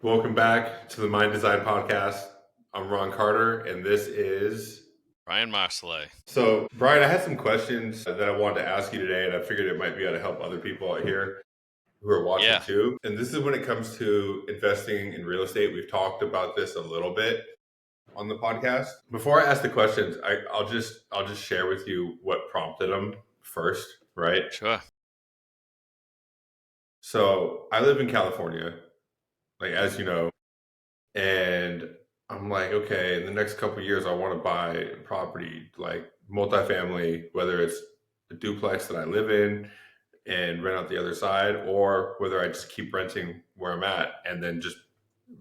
Welcome back to the Mind Design Podcast. I'm Ron Carter, and this is Brian Marsolais. So, Brian, I had some questions that I wanted to ask you today, and I figured it might be able to help other people out here who are watching Yeah, too. And this is when it comes to investing in real estate. We've talked about this a little bit on the podcast. Before I ask the questions, I'll just share with you what prompted them first, right? sure. So, I live in California, like as you know, and I'm like, okay, in the next couple of years, I want to buy a property like multifamily, whether it's a duplex that I live in and rent out the other side, or whether I just keep renting where I'm at and then just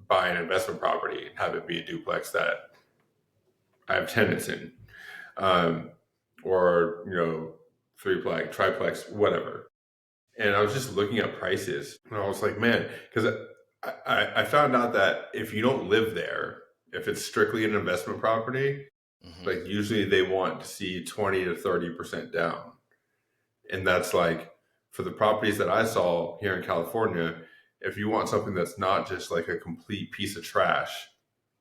buy an investment property and have it be a duplex that I have tenants in, um, or threeplex, triplex, whatever. And I was just looking at prices, and I was like, man, because I found out that if you don't live there, if it's strictly an investment property, hmm like usually they want to see 20 to 30% down. And that's like for the properties that I saw here in California, if you want something that's not just like a complete piece of trash,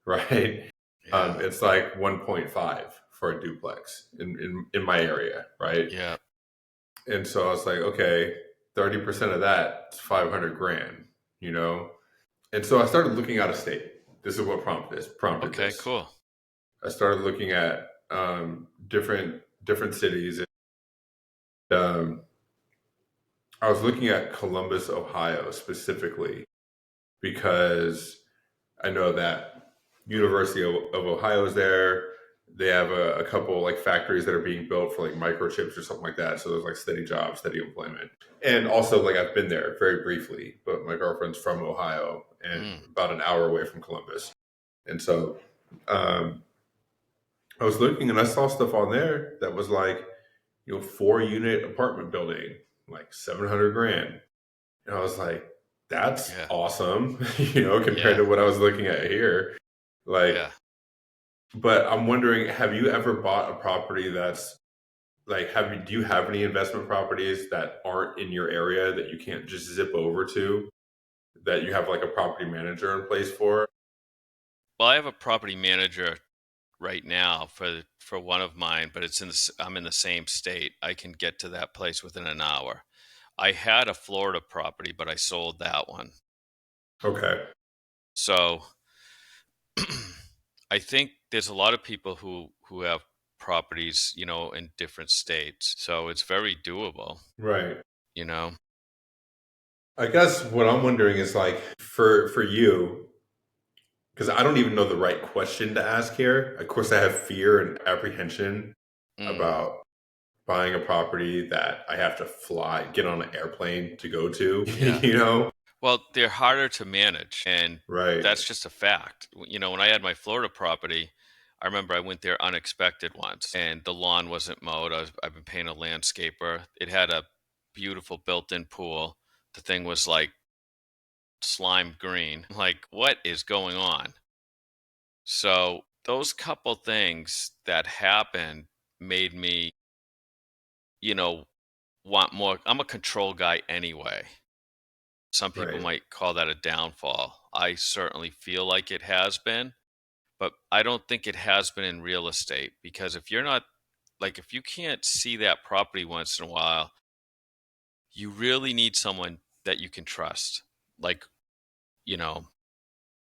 right? Yeah, It's like 1.5 for a duplex in my area, right? yeah. And so I was like, okay, 30% of that is 500 grand, you know? And so I started looking out of state. This is what prompted Okay, this. cool. I started looking at different cities. Um, I was looking at Columbus, Ohio specifically because I know that University of Ohio is there. They have a couple like factories that are being built for like microchips or something like that. So there's like steady jobs, steady employment. And also like I've been there very briefly, but my girlfriend's from Ohio and Mm, about an hour away from Columbus. And so um, I was looking and I saw stuff on there that was like, 4-unit apartment building, like 700 grand. And I was like, that's yeah, awesome, compared yeah, to what I was looking at here. Like, yeah. but I'm wondering, have you ever bought a property that's like, do you have any investment properties that aren't in your area that you can't just zip over to, that you have like a property manager in place for? Well, I have a property manager right now for one of mine, but I'm in the same state. I can get to that place within an hour. I had a Florida property, but I sold that one. Okay. So I think there's a lot of people who have properties, in different states. So it's very doable, Right. you know. I guess what I'm wondering is like for you, because I don't even know the right question to ask here. Of course, I have fear and apprehension Mm, about buying a property that I have to get on an airplane to go to, yeah. you know? Well, they're harder to manage, and Right. that's just a fact. When I had my Florida property, I remember I went there unexpected once, and the lawn wasn't mowed. I've been paying a landscaper. It had a beautiful built-in pool. The thing was like slime green. Like, what is going on? So those couple things that happened made me, you know, want more. I'm a control guy anyway. Some people Right. might call that a downfall. I certainly feel like it has been, but I don't think it has been in real estate because if you're not like if you can't see that property once in a while, you really need someone that you can trust. Like, you know,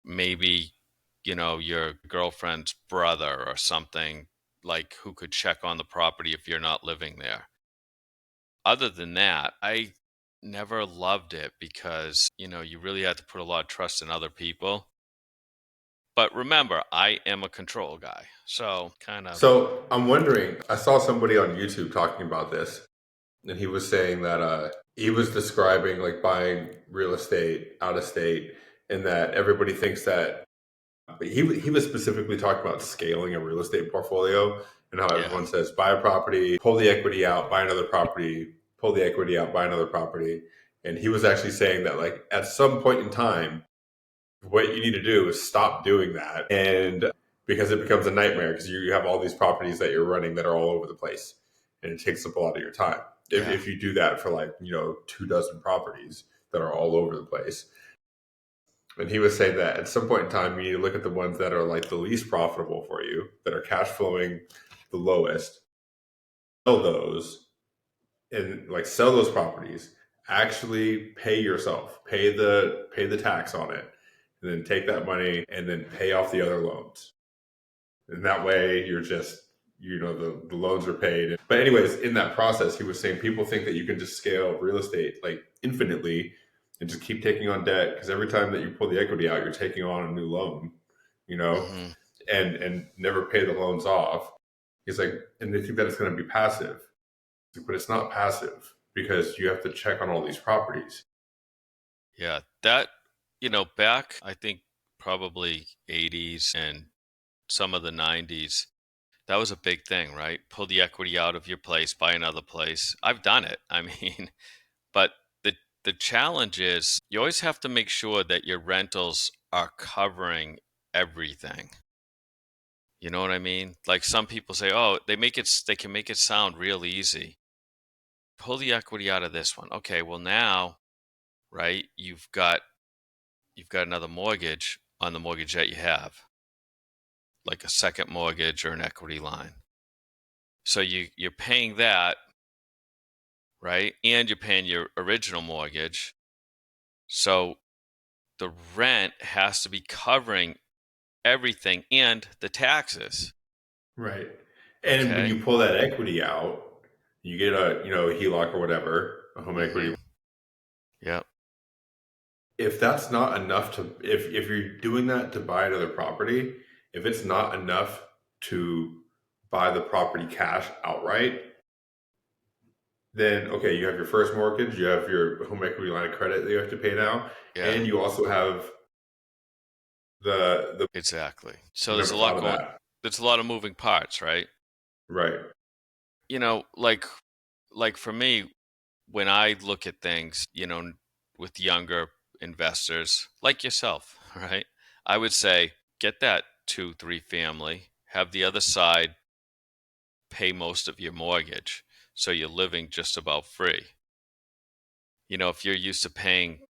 maybe, your girlfriend's brother or something like who could check on the property if you're not living there. Other than that, I never loved it because, you really had to put a lot of trust in other people. But remember, I am a control guy. So kind of, So I'm wondering, I saw somebody on YouTube talking about this, and he was saying that he was describing like buying real estate out of state, and that everybody thinks that he was specifically talking about scaling a real estate portfolio and how yeah, everyone says buy a property, pull the equity out, buy another property, pull the equity out, buy another property. And he was actually saying that like at some point in time, what you need to do is stop doing that. And because it becomes a nightmare because you have all these properties that you're running that are all over the place and it takes up a lot of your time. yeah, If you do that for like, 2 dozen properties that are all over the place. And he was saying that at some point in time, you need to look at the ones that are like the least profitable for you, that are cash flowing the lowest, sell those, and like sell those properties. Actually, pay yourself, pay the tax on it, and then take that money and then pay off the other loans. And that way, you're just the loans are paid. But anyways, in that process, he was saying people think that you can just scale real estate like infinitely and just keep taking on debt because every time that you pull the equity out, you're taking on a new loan, you know, Hmm. and never pay the loans off. He's like, and they think that it's going to be passive, but it's not passive because you have to check on all these properties. Yeah, that, back, I think probably 80s and some of the 90s, that was a big thing, right? Pull the equity out of your place, buy another place. I've done it. I mean, but the challenge is you always have to make sure that your rentals are covering everything. You know what I mean? Like some people say, "Oh, they can make it sound real easy. Pull the equity out of this one." Okay, well now, right? You've got another mortgage on the mortgage that you have, like a second mortgage or an equity line. So you're paying that, right? And you're paying your original mortgage. So the rent has to be covering everything and the taxes. Right. And when Okay. you pull that equity out, you get a HELOC or whatever, a home equity. Mm-hmm. Yep. If that's not enough to if you're doing that to buy another property, if it's not enough to buy the property cash outright, then okay, you have your first mortgage, you have your home equity line of credit that you have to pay now, Yeah. and you also have the Exactly. So never thought of that. there's a lot of moving parts, right? Right. Like for me, when I look at things, with younger investors like yourself, right? I would say get that two, three family, have the other side pay most of your mortgage. So you're living just about free. If you're used to paying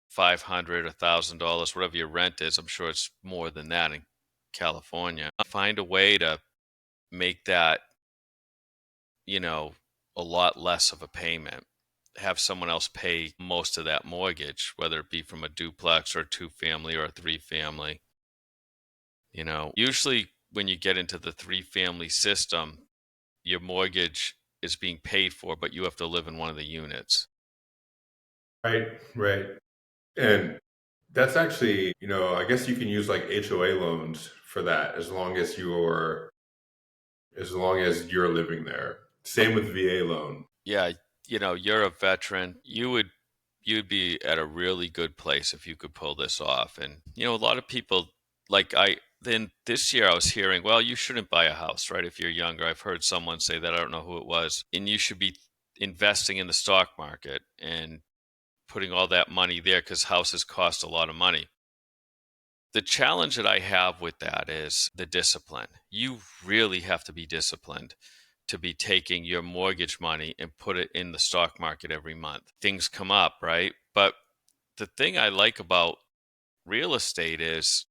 500, $1,000, whatever your rent is, I'm sure it's more than that in California. Find a way to make that, you know, a lot less of a payment. Have someone else pay most of that mortgage, whether it be from a duplex or a two family or a three family. Usually when you get into the three family system, your mortgage is being paid for, but you have to live in one of the units. Right. Right. And that's actually, I guess you can use like HOA loans for that as long as you're living there. Same with VA loan. Yeah, you're a veteran. You'd be at a really good place if you could pull this off. And a lot of people like I then this year I was hearing, well, you shouldn't buy a house, right? If you're younger. I've heard someone say that, I don't know who it was. And you should be investing in the stock market and putting all that money there because houses cost a lot of money. The challenge that I have with that is the discipline. You really have to be disciplined to be taking your mortgage money and put it in the stock market every month. Things come up, right? But the thing I like about real estate is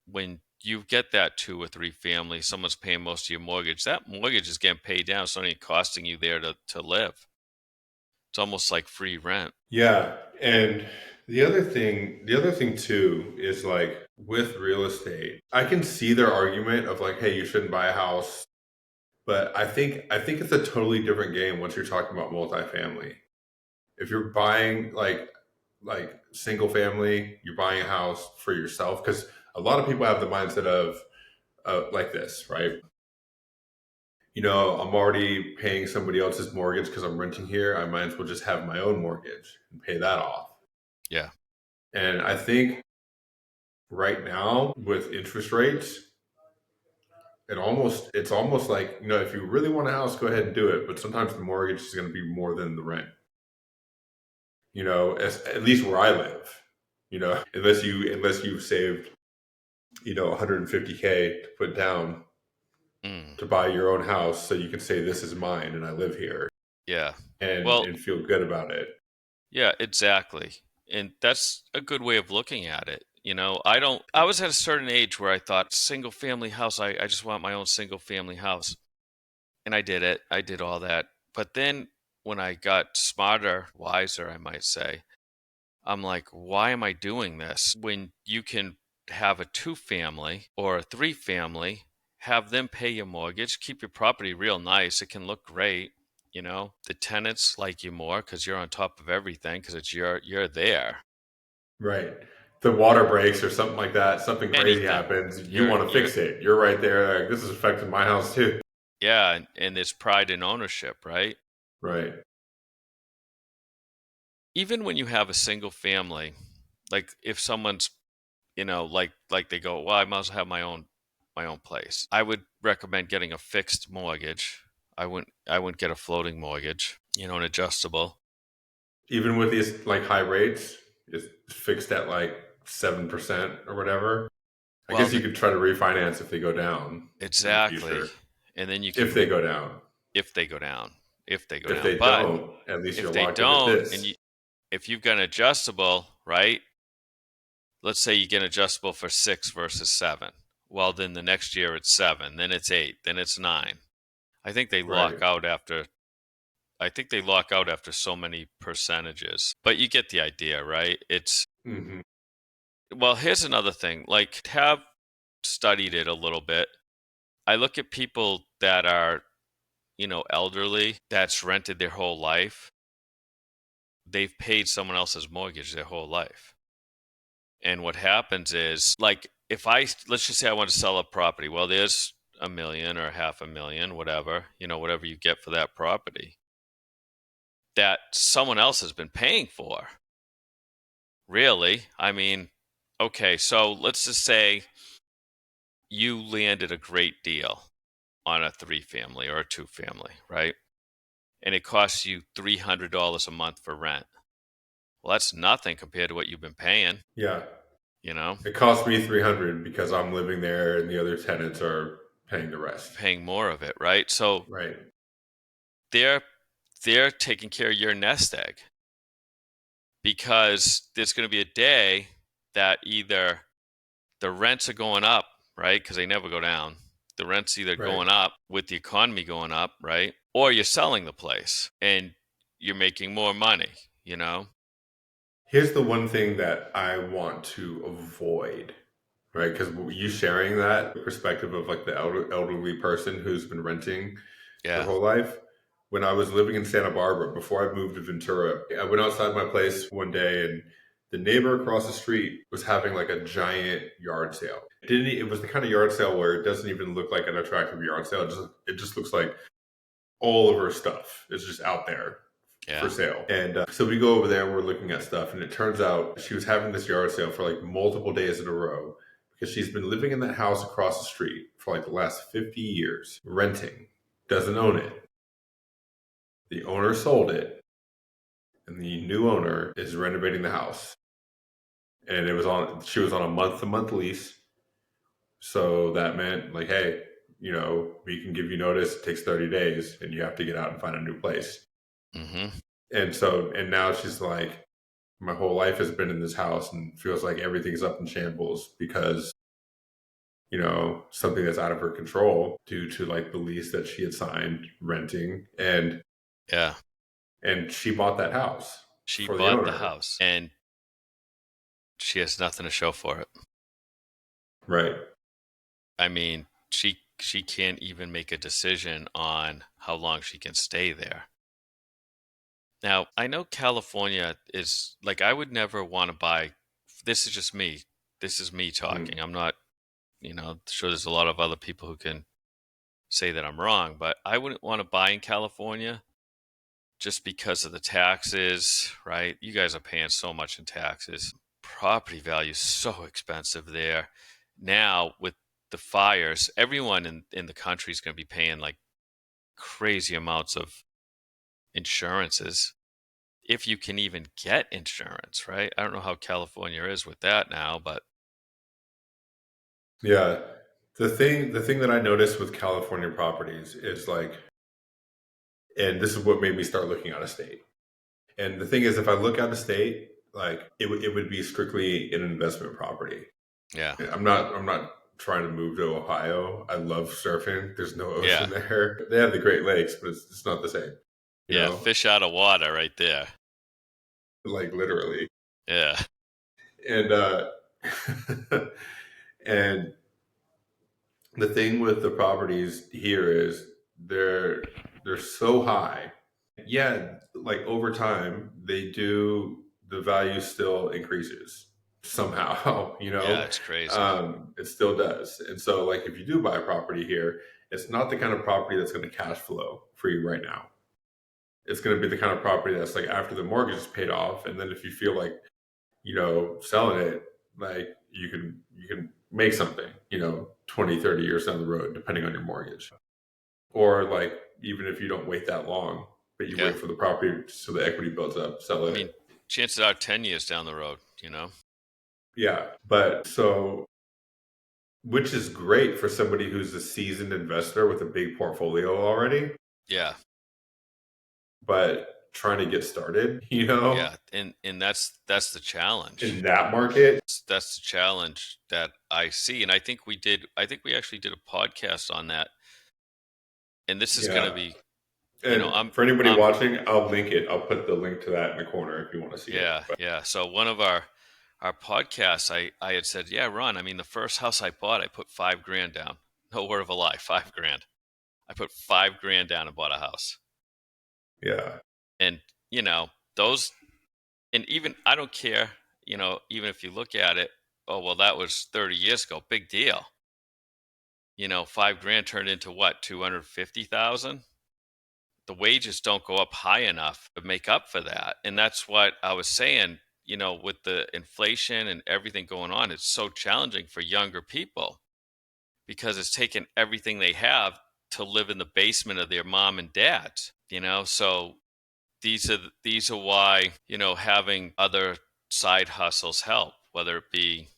when you get that two or three family, someone's paying most of your mortgage, that mortgage is getting paid down. It's not even costing you there to live. It's almost like free rent. Yeah, and the other thing too is like with real estate, I can see their argument of like, hey, you shouldn't buy a house, but I think it's a totally different game once you're talking about multifamily. If you're buying like single family, you're buying a house for yourself because a lot of people have the mindset of like this, right? I'm already paying somebody else's mortgage because I'm renting here. I might as well just have my own mortgage and pay that off. Yeah. And I think right now with interest rates, it's almost like, if you really want a house, go ahead and do it. But sometimes the mortgage is going to be more than the rent. At least where I live. Unless you've saved 150K to put down Mm, to buy your own house, so you can say this is mine and I live here yeah. and Well, and feel good about it. yeah, exactly. And that's a good way of looking at it. I was at a certain age where I thought single family house, I just want my own single family house. And I did it. I did all that. But then when I got smarter, wiser, I might say, I'm like, why am I doing this when you can have a two family or a three family, have them pay your mortgage, keep your property real nice. It can look great. The tenants like you more because you're on top of everything because it's you're there. Right. The water breaks or something like that, something crazy Anything. happens, you You're want to you're fix it. You're right there. Like, this is affecting my house too. Yeah, and there's pride in ownership, right? Right. Even when you have a single family, like if someone's, like they go, well, I must have my own place. I would recommend getting a fixed mortgage. I wouldn't get a floating mortgage, an adjustable. Even with these like high rates, it's fixed at like 7% or whatever. I Well, guess you could try to refinance if they go down in the exactly. future. And then you If can they go down. if they go down, if they go If down. they But don't, at least if you're they locked in at don't, and this. if you've got an adjustable, right? Let's say you get an adjustable for 6 versus 7. Well, then the next year it's 7, then it's 8, then it's 9. I think they lock Right. out after I think they lock out after so many percentages. But you get the idea, right? It's Hmm. Well, here's another thing. Like, have studied it a little bit. I look at people that are, elderly, that's rented their whole life. They've paid someone else's mortgage their whole life. And what happens is, like, let's just say I want to sell a property. Well, there's a million or half a million, whatever, whatever you get for that property that someone else has been paying for. Really? I mean, okay, so let's just say you landed a great deal on a three family or a two family, right? And it costs you $300 a month for rent. Well, that's nothing compared to what you've been paying, Yeah. you know, It cost me 300 because I'm living there and the other tenants are paying the rest. paying more of it, right? So Right. they're they're taking care of your nest egg because there's going to be a day that either the rents are going up, right? Because they never go down. The rent's either Right. going up with the economy going up, right? Or you're selling the place and you're making more money, you know? Here's the one thing that I want to avoid, right? Because you sharing that perspective of like the elderly person who's been renting their Yeah. whole life. When I was living in Santa Barbara, before I moved to Ventura, I went outside my place one day and the neighbor across the street was having like a giant yard sale. It was the kind of yard sale where it doesn't even look like an attractive yard sale. It just looks like all of her stuff is just out there for Yeah. sale. And so we go over there and we're looking at stuff. And it turns out she was having this yard sale for like multiple days in a row because she's been living in that house across the street for like the last 50 years, renting, doesn't own it. The owner sold it, and the new owner is renovating the house. And she was on a month to month lease. So that meant like, hey, we can give you notice. It takes 30 days and you have to get out and find a new place. Mm-hmm. And now she's like, my whole life has been in this house and feels like everything's up in shambles because, something that's out of her control due to like the lease that she had signed renting. Yeah. And she bought that house She for the bought the owner. house and she has nothing to show for it. Right. I mean, she can't even make a decision on how long she can stay there. Now, I know California is like I would never want to buy. This is just me. This is me talking. Mm. I'm not, sure there's a lot of other people who can say that I'm wrong, but I wouldn't want to buy in California just because of the taxes, right? You guys are paying so much in taxes. Property value is so expensive there. Now with the fires, everyone in the country is going to be paying like crazy amounts of insurances. If you can even get insurance, right? I don't know how California is with that now, but Yeah. The thing that I noticed with California properties is like, and this is what made me start looking out of state. And the thing is, if I look out of state, like it would be strictly an investment property. Yeah. I'm not trying to move to Ohio. I love surfing. There's no Yeah. ocean there. They have the Great Lakes, but it's not the same. You Yeah. know, Fish out of water right there. like literally. Yeah. And and the thing with the properties here is they're so high. Yeah, like over time, they do the value still increases somehow, Yeah. It's crazy. it still does. And so like if you do buy a property here, it's not the kind of property that's going to cash flow for you right now. It's going to be the kind of property that's like after the mortgage is paid off, and then if you feel like, selling it, like you can make something, 20, 30 years down the road, depending on your mortgage. Or like even if you don't wait that long, but you Yeah. wait for the property so the equity builds up, sell I mean, it. chances are 10 years down the road, you know? Yeah. But so, which is great for somebody who's a seasoned investor with a big portfolio already, Yeah. but trying to get started, Yeah. And that's the challenge. in that market. That's the challenge that I see. And I think we actually did a podcast on that. And this is going to Yeah. be, And for anybody watching, I'll link it. I'll put the link to that in the corner if you want to see it. yeah, But yeah. So one of our podcasts, I had said, yeah, Ron, I mean, the first house I bought, I put 5 grand down. No word of a lie, 5 grand. I put 5 grand down and bought a house. yeah, And, those, and even, I don't care, even if you look at it, oh, well, that was 30 years ago, big deal. 5 grand turned into what, 250,000? The wages don't go up high enough to make up for that. And that's what I was saying, with the inflation and everything going on, it's so challenging for younger people because it's taken everything they have to live in the basement of their mom and dad. So these are why, having other side hustles help, whether it be,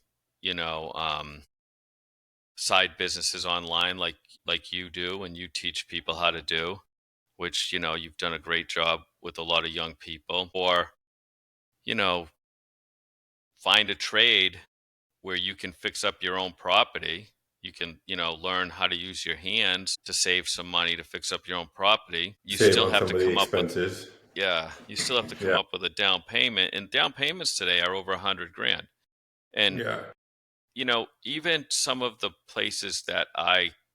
you know, um, side businesses online like you do and you teach people how to do, which you've done a great job with a lot of young people, or you know find a trade where you can fix up your own property. You can learn how to use your hands to save some money to fix up your own property. You save still on have some to of the come up with expenses. yeah, you still have to come Yeah, up with a down payment, and down payments today are over 100 grand. And yeah, even some of the places that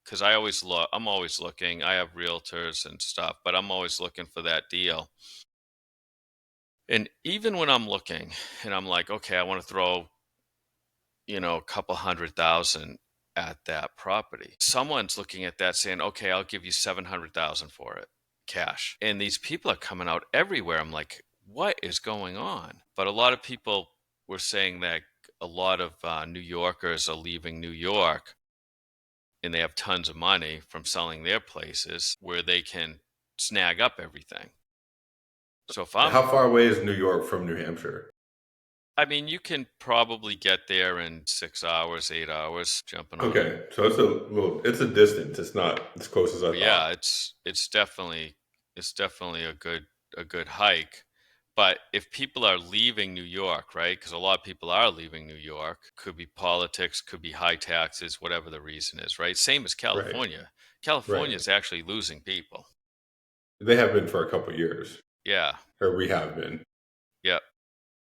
because I always look, I'm always looking, I have realtors and stuff, but I'm always looking for that deal. And even when I'm looking and I'm like, okay, I want to throw, a couple 100,000 at that property. Someone's looking at that saying, okay, I'll give you 700,000 for it, cash. And these people are coming out everywhere. I'm like, what is going on? But a lot of people were saying that a lot of New Yorkers are leaving New York and they have tons of money from selling their places where they can snag up everything. So if I'm how far away is New York from New Hampshire? I mean, you can probably get there in 6 hours, 8 hours jumping on a. Okay, so it's a distance. It's not as close as I But thought. yeah, it's definitely a good hike. But if people are leaving New York, right? Because a lot of people are leaving New York. Could be politics, could be high taxes, whatever the reason is, right? Same as Right, California. right. California is actually losing people. They have been for a couple years, Yeah. or we have been. Yep.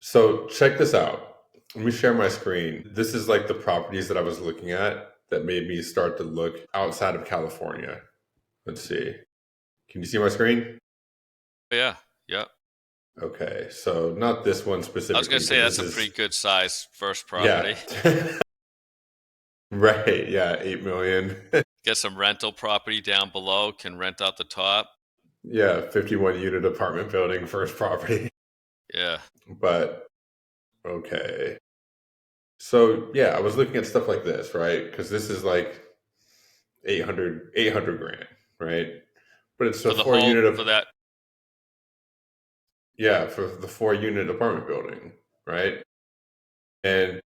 So check this out. Let me share my screen. This is like the properties that I was looking at that made me start to look outside of California. Let's see. Can you see my screen? Yeah. Yep. Okay, so not this one I was gonna specifically say because that's this a pretty is, good size first yeah. property. Right, yeah, 8 million. Get some rental property down below, can rent out the top. Yeah, 51 unit apartment building, first property. Yeah. But okay. So yeah, I was looking at stuff like this, right? Because this is like 800 grand, right? But it's a For the whole for that. yeah, for the 4 unit apartment building, right? And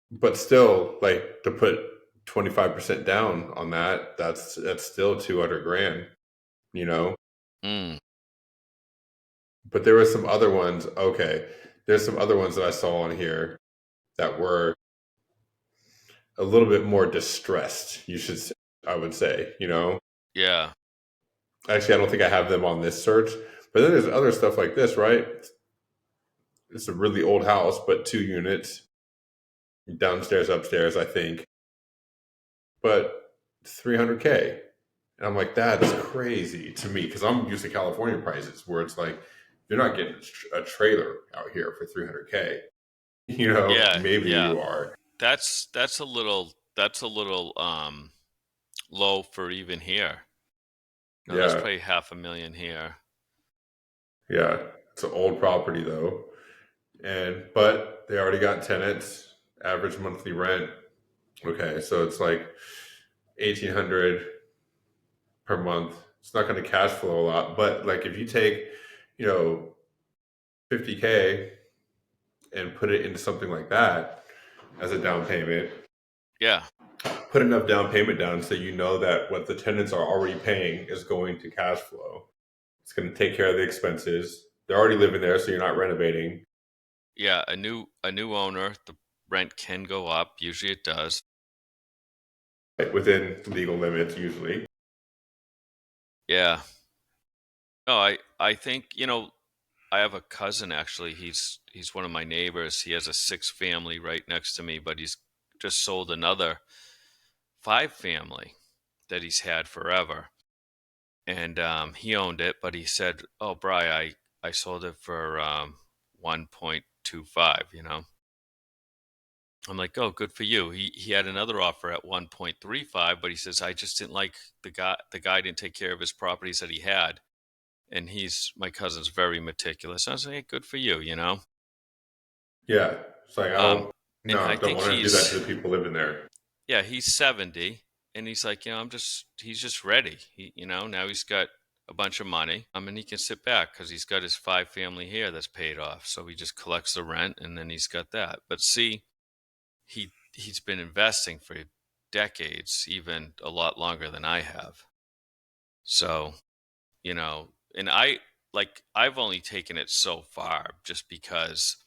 but still, like to put 25% down on that, that's still 200 grand, you know? Mm, But there were some other ones. Okay. There's some other ones that I saw on here that were a little bit more distressed, you should say, I would say, you know. Yeah. Actually, I don't think I have them on this search, but then there's other stuff like this, right? It's a really old house, but 2 units, downstairs, upstairs, I think, but 300K. And I'm like, that's crazy to me because I'm used to California prices where it's like, you're not getting a trailer out here for 300K. You know, Yeah. maybe Yeah. you are. That's a little low for even here. No, that's Yeah. probably 500,000 here. Yeah. It's an old property though. But they already got tenants, average monthly rent. Okay. So it's like 1,800 per month. It's not going to cash flow a lot. But like if you take, you know, 50K and put it into something like that as a down payment, Yeah. put enough down payment down so you know that what the tenants are already paying is going to cash flow. It's going to take care of the expenses. They're already living there, so you're not renovating. Yeah, a new owner, the rent can go up. Usually it does. Like, within legal limits, usually. Yeah. No, I think, I have a cousin actually. He's one of my neighbors. He has a six family right next to me, but he's just sold another five family that he's had forever. And he owned it, but he said, "Oh, Bri, I sold it for 1.25, I'm like, "Oh, good for you." He had another offer at 1.35, but he says, "I just didn't like the guy didn't take care of his properties that he had." And my cousin's very meticulous. I was like, "Hey, good for you." Yeah. It's like, I Um, don't, and I no, don't think want to do that to the people living there. yeah, he's 70, and he's like, he's just ready. Now he's got a bunch of money. And he can sit back because he's got his five family here that's paid off. So he just collects the rent, and then he's got that. But see, he's been investing for decades, even a lot longer than I have. So, and I've only taken it so far just because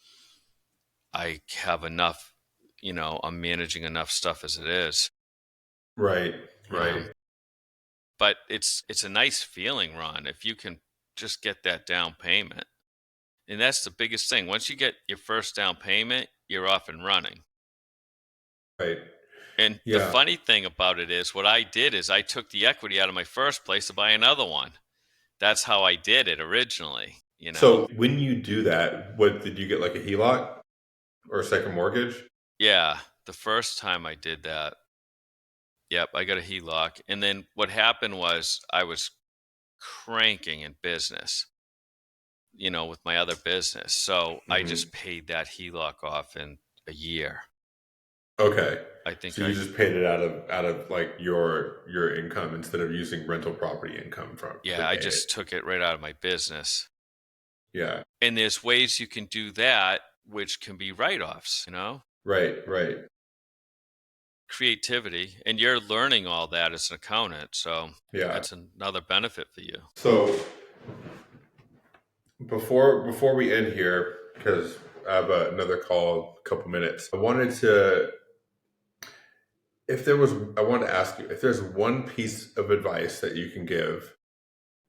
I have enough, I'm managing enough stuff as it is, Right. you know. Right. But it's a nice feeling, Ron, if you can just get that down payment. And that's the biggest thing. Once you get your first down payment, you're off and running. Right. And the Yeah. funny thing about it is what I did is I took the equity out of my first place to buy another one. That's how I did it originally. So when you do that, what did you get, like a HELOC or a second mortgage? Yeah, the first time I did that, yep, I got a HELOC. And then what happened was I was cranking in business, with my other business. So I Hmm. just paid that HELOC off in a year. Okay. I think So you I, just paid it out of like your income instead of using rental property income from to yeah, I pay it. just took it right out of my business. Yeah. And there's ways you can do that, which can be write offs, Right. Right. creativity. And you're learning all that as an accountant. So Yeah. that's another benefit for you. So before we end here, because I have another call, a couple minutes, I wanted to ask you if there's one piece of advice that you can give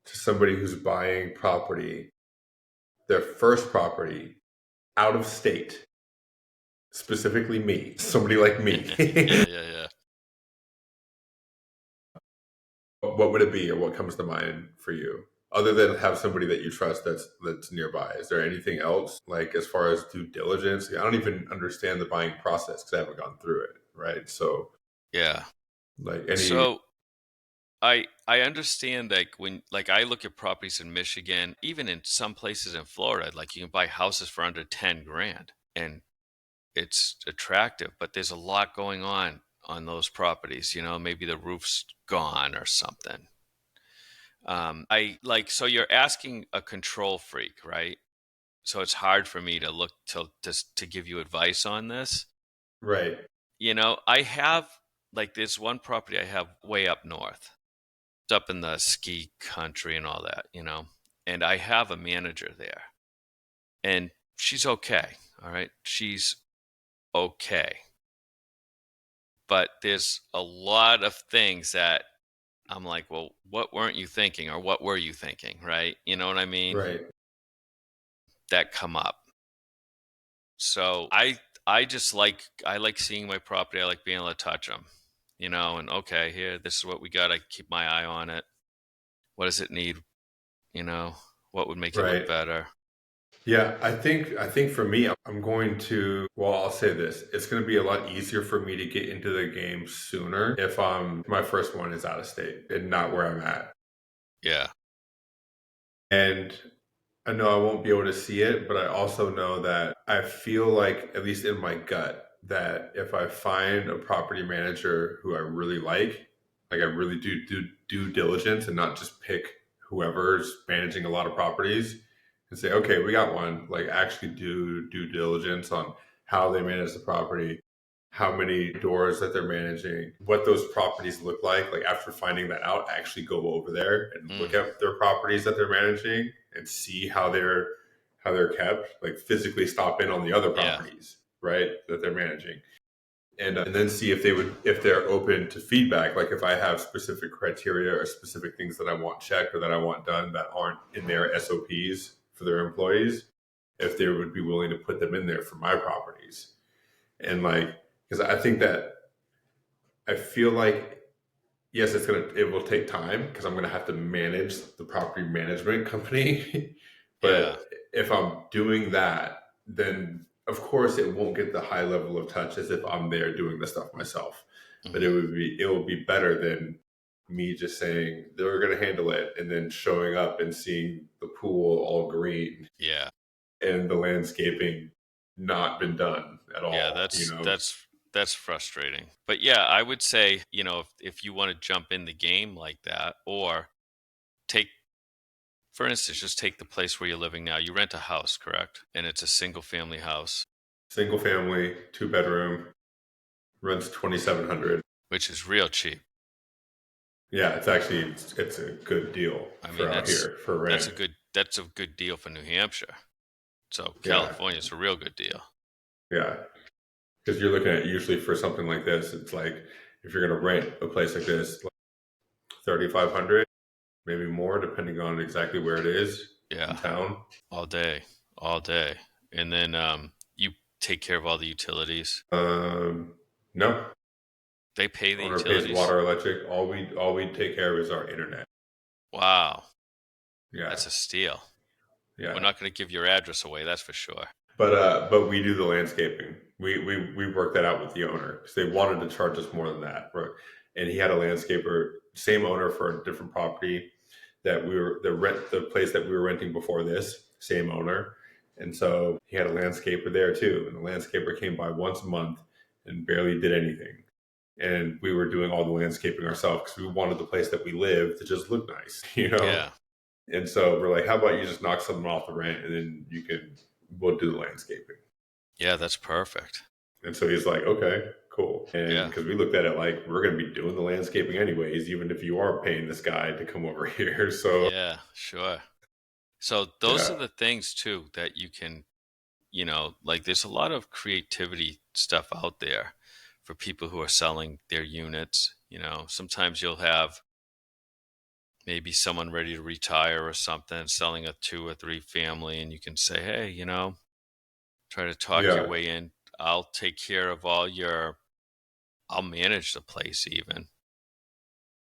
to somebody who's buying property, their first property out of state, specifically me, somebody like me. Yeah, yeah, yeah. What would it be, or what comes to mind for you? Other than have somebody that you trust that's nearby, is there anything else like as far as due diligence? I don't even understand the buying process because I haven't gone through it, right? So, Yeah. like any, So I understand like when like I look at properties in Michigan, even in some places in Florida, like you can buy houses for under 10 grand and it's attractive, but there's a lot going on those properties, maybe the roof's gone or something. I like so you're asking a control freak, right? So it's hard for me to look to give you advice on this. right? I have like this one property I have way up north. It's up in the ski country and all that. And I have a manager there. And she's okay. All right. She's okay. But there's a lot of things that I'm like, well, what weren't you thinking, or what were you thinking? Right. You know what I mean? Right. That come up. So I just like, I like seeing my property. I like being able to touch them, and okay, here, this is what we got. I keep my eye on it. What does it need? You know, what would make it look Right. better? Yeah, I think for me, I'm going to. Well, I'll say this: it's going to be a lot easier for me to get into the game sooner if my first one is out of state and not where I'm at. Yeah. And I know I won't be able to see it, but I also know that I feel like, at least in my gut, that if I find a property manager who I really like I really do due diligence and not just pick whoever's managing a lot of properties and say, okay, we got one, like actually do due diligence on how they manage the property, how many doors that they're managing, what those properties look like. Like after finding that out, actually go over there and look Mm, at their properties that they're managing and see how they're kept. Like physically stop in on the other yeah. properties, right, that they're managing, and then see if they're open to feedback. Like if I have specific criteria or specific things that I want checked or that I want done that aren't in their SOPs for their employees, if they would be willing to put them in there for my properties. And like, because I think that I feel like, yes, it will take time because I'm gonna have to manage the property management company. Yeah. But if I'm doing that, then of course it won't get the high level of touch as if I'm there doing the stuff myself. But Hmm. it will be better than me just saying they're gonna handle it and then showing up and seeing the pool all green Yeah. and the landscaping not been done at Yeah. all, you That's know? that's that's frustrating. But yeah, I would say, if you want to jump in the game like that, or take, for instance, just take the place where you're living now. You rent a house, correct? And it's a single family house, Single family, 2 bedroom, rents 2,700. which is real cheap. Yeah, it's a good deal I for mean, out that's here for that's rent. a good deal for New Hampshire. So Yeah, California is a real good deal. yeah, because you're looking at, usually for something like this, it's like if you're gonna rent a place like this, like 3,500, maybe more, depending on exactly where it is in Yeah, town. all day, all day. And then you take care of all the utilities. No, They pay the owner pays utilities. water, electric. All we take care of is our internet. Wow, Yeah, that's a steal. We're yeah. not going to give your address away, that's for sure. But we do the landscaping. We worked that out with the owner because they wanted to charge us more than that. And he had a landscaper, same owner for a different property that we were the place that we were renting before this, same owner. And so he had a landscaper there too. And the landscaper came by once a month and barely did anything. And we were doing all the landscaping ourselves because we wanted the place that we live to just look nice, you know? Yeah, And so we're like, how about you just knock something off the rent and then we'll do the landscaping. yeah, that's perfect. And so he's like, okay, cool. And Yeah, because we looked at it like, we're going to be doing the landscaping anyways, even if you are paying this guy to come over here. So yeah, sure. So those yeah, are the things too that you can, like there's a lot of creativity stuff out there for people who are selling their units. Sometimes you'll have maybe someone ready to retire or something, selling a two or three family, and you can say, hey, try to talk your yeah, way in. I'll take care of I'll manage the place even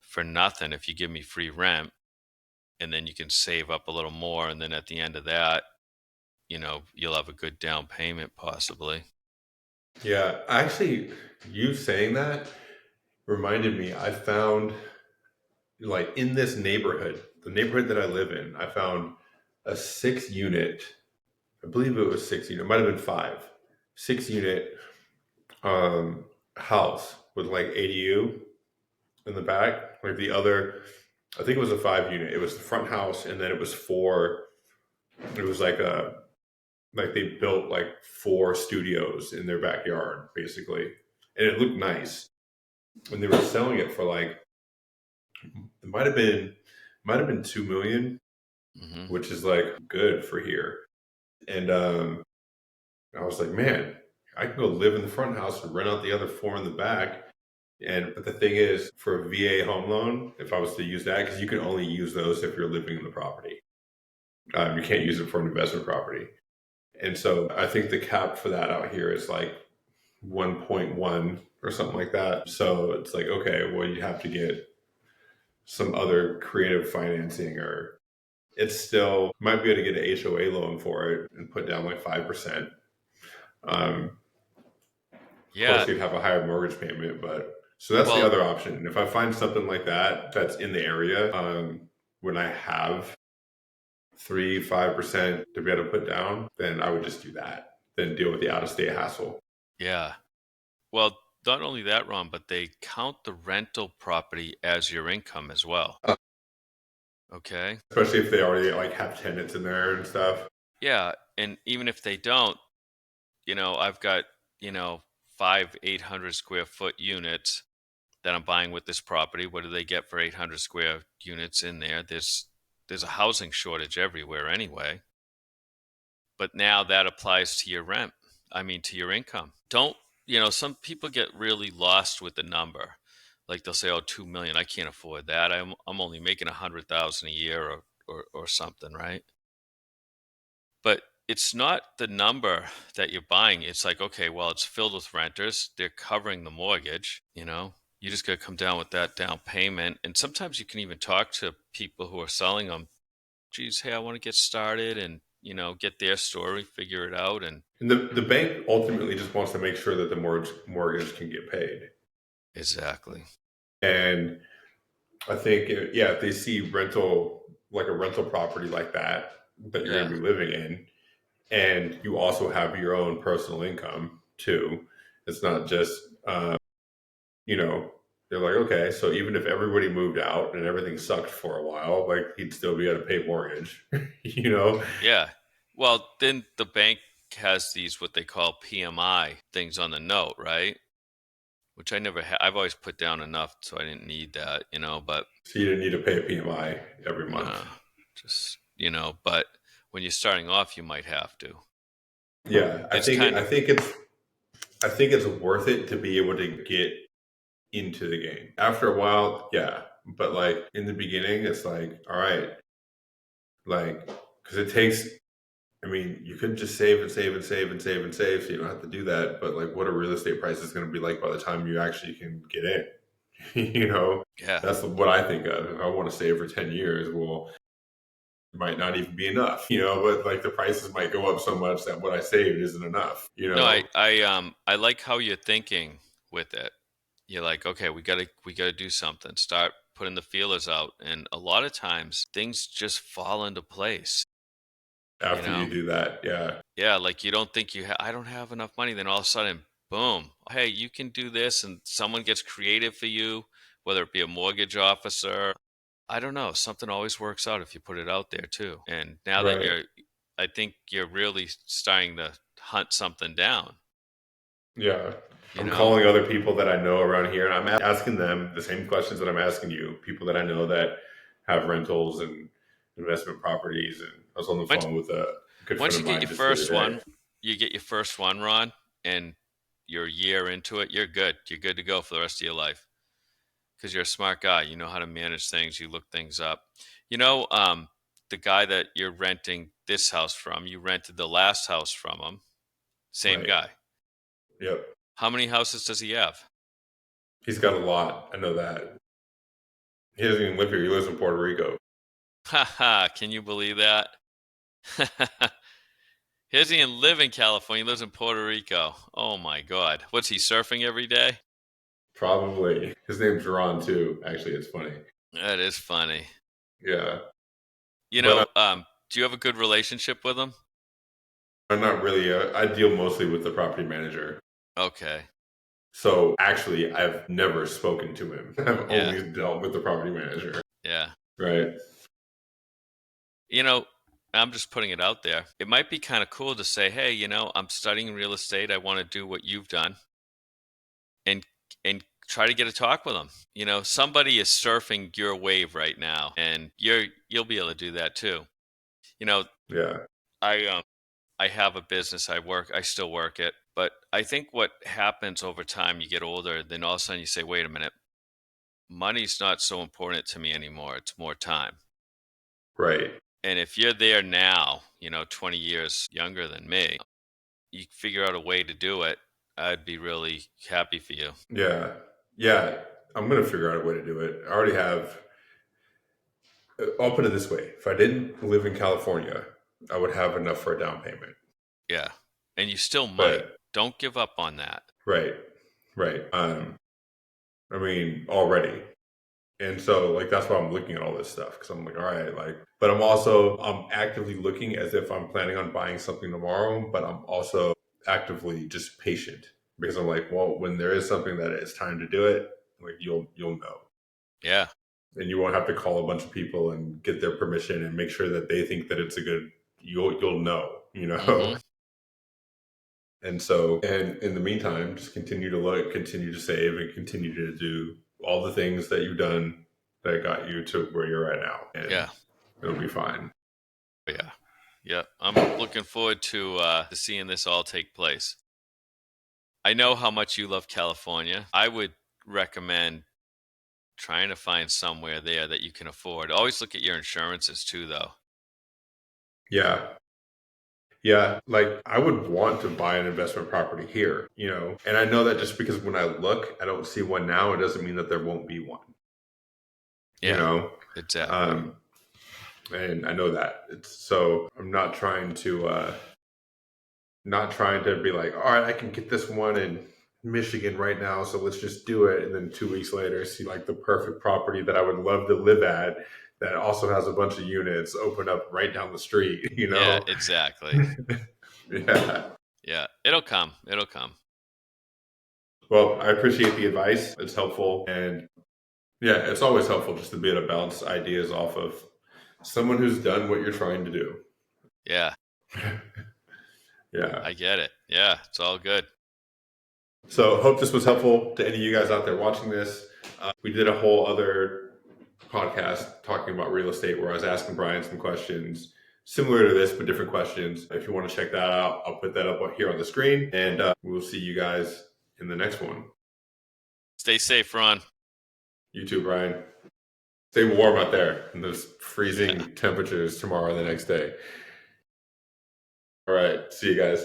for nothing if you give me free rent. And then you can save up a little more. And then at the end of that, you'll have a good down payment possibly. yeah. Actually, you saying that reminded me, I found, like, in this neighborhood, the neighborhood that I live in, I found a 6 unit, I believe it was 6 unit, it might have been 5, 6 unit um, house with like ADU in the back. Like the other, I think it was a 5 unit. It was the front house, and then it was four. It was like they built like 4 studios in their backyard, basically, and it looked nice. And they were selling it for like, it might have been 2 million, Hmm. which is like good for here. And And I was like, man, I can go live in the front house and rent out the other four in the back. And but the thing is, for a VA home loan, if I was to use that, because you can only use those if you're living in the property, you can't use it for an investment property. And so I think the cap for that out here is like 1.1 or something like that. So it's like, okay, well, you have to get some other creative financing, or it's still might be able to get an HOA loan for it and put down like 5%. Um, of Yeah. course, you'd have a higher mortgage payment, but so that's the Well, other option. And if I find something like that that's in the area, when I have 3, 5% to be able to put down, then I would just do that. Then deal with the out of state hassle. yeah. Well, not only that, Ron, but they count the rental property as your income as well. Okay. Especially if they already like have tenants in there and stuff. Yeah. And even if they don't, I've got, five 800 square foot units that I'm buying with this property. What do they get for 800 square units in there? There's a housing shortage everywhere anyway. But now that applies to your rent. I mean, to your income. Don't, some people get really lost with the number. Like they'll say, "Oh, 2 million, I can't afford that. I'm only making 100,000 a year or something, right?" But it's not the number that you're buying. It's like, okay, well, it's filled with renters. They're covering the mortgage, You just got to come down with that down payment. And sometimes you can even talk to people who are selling them. Geez, hey, I want to get started and, get their story, figure it out. And And the bank ultimately just wants to make sure that the mortgage can get paid. exactly. And I think, yeah, if they see like a rental property like that you're going Yeah. to be living in, and you also have your own personal income too, it's not just, you know, they're like, okay, so even if everybody moved out and everything sucked for a while, like he'd still be able to pay mortgage, you know? Yeah. Well, then the bank has these, what they call PMI things on the note, right? Which I never had. I've always put down enough so I didn't need that, but So you didn't need to pay a PMI every month. no, just, but when you're starting off, you might have to. Yeah, It's kind of, I think it's worth it to be able to get into the game. After a while, yeah. But like in the beginning, it's like, all right, like, because it takes, I mean, you could just save and save and save and save and save, so you don't have to do that. But like, what a real estate price is going to be like by the time you actually can get in, yeah. That's what I think of. If I want to save for 10 years, well, it might not even be enough, but like the prices might go up so much that what I saved isn't enough, No, I like how you're thinking with it. You're like, okay, we gotta do something. Start putting the feelers out, and a lot of times things just fall into place. You after you know, do that. Yeah. yeah, like you don't think I don't have enough money, then all of a sudden, boom, hey, you can do this, and someone gets creative for you, whether it be a mortgage officer. I don't know. Something always works out if you put it out there too. And now that Right. I think you're really starting to hunt something down. Yeah. You I'm know, calling other people that I know around here and I'm asking them the same questions that I'm asking you, people that I know that have rentals and investment properties. And I was on the once phone with a good friend once of you get mine your just the other first day. one, Ron, and you're a year into it, you're good. You're good to go for the rest of your life because you're a smart guy. You know how to manage things. You look things up. You know, the guy that you're renting this house from, you rented the last house from him. Same Right. guy. Yep. How many houses does he have? He's got a lot. I know that. He doesn't even live here. He lives in Puerto Rico. Haha, can you believe that? He doesn't even live in California. He lives in Puerto Rico. Oh my God. What's he surfing every day? Probably. His name's Ron too. Actually, it's funny. That is funny. Yeah. You But know, do you have a good relationship with him? I'm not really, I deal mostly with the property manager. Okay. So actually, I've never spoken to him. I've Yeah. only dealt with the property manager. Yeah. Right. You know, I'm just putting it out there. It might be kind of cool to say, hey, I'm studying real estate. I want to do what you've done and try to get a talk with them. Somebody is surfing your wave right now and you'll be able to do that too. You know, Yeah. I I have a business. I still work it. But I think what happens over time, you get older, then all of a sudden you say, wait a minute, money's not so important to me anymore. It's more time. Right. And if you're there now, 20 years younger than me, you figure out a way to do it, I'd be really happy for you. Yeah. Yeah. I'm going to figure out a way to do it. I already have. I'll put it this way: if I didn't live in California, I would have enough for a down payment. Yeah. And you still might. But Don't give up on that. right, right. I mean, already. And so, like, that's why I'm looking at all this stuff because I'm like, all right, like, but I'm actively looking as if I'm planning on buying something tomorrow, but I'm also actively just patient because I'm like, well, when there is something that it's time to do it, like, you'll know, Yeah. and you won't have to call a bunch of people and get their permission and make sure that they think that it's a good. You'll know, you know. Mm-hmm. And so, and in the meantime, just continue to look, continue to save, and continue to do all the things that you've done that got you to where you're at now. And Yeah. it'll be fine. Yeah. Yeah. I'm looking forward to seeing this all take place. I know how much you love California. I would recommend trying to find somewhere there that you can afford. Always look at your insurances too, though. Yeah. Yeah. Like, I would want to buy an investment property here, you know, and I know that just because when I look, I don't see one now, it doesn't mean that there won't be one, you Yeah, know? exactly. Um, and I know that. So I'm not trying to be like, all right, I can get this one in Michigan right now, so let's just do it. And then 2 weeks later, see like the perfect property that I would love to live at that also has a bunch of units open up right down the street, you Yeah, know? exactly. Yeah. Yeah, it'll come. It'll come. Well, I appreciate the advice. It's helpful. And yeah, it's always helpful just to be able to bounce ideas off of someone who's done what you're trying to do. Yeah, Yeah. I get it. Yeah, it's all good. So hope this was helpful to any of you guys out there watching this. We did a whole other podcast talking about real estate where I was asking Brian some questions similar to this, but different questions. If you want to check that out, I'll put that up here on the screen, and we'll see you guys in the next one. Stay safe, Ron. You too, Brian. Stay warm out there in those Yeah. freezing temperatures tomorrow and the next day. All right. See you guys.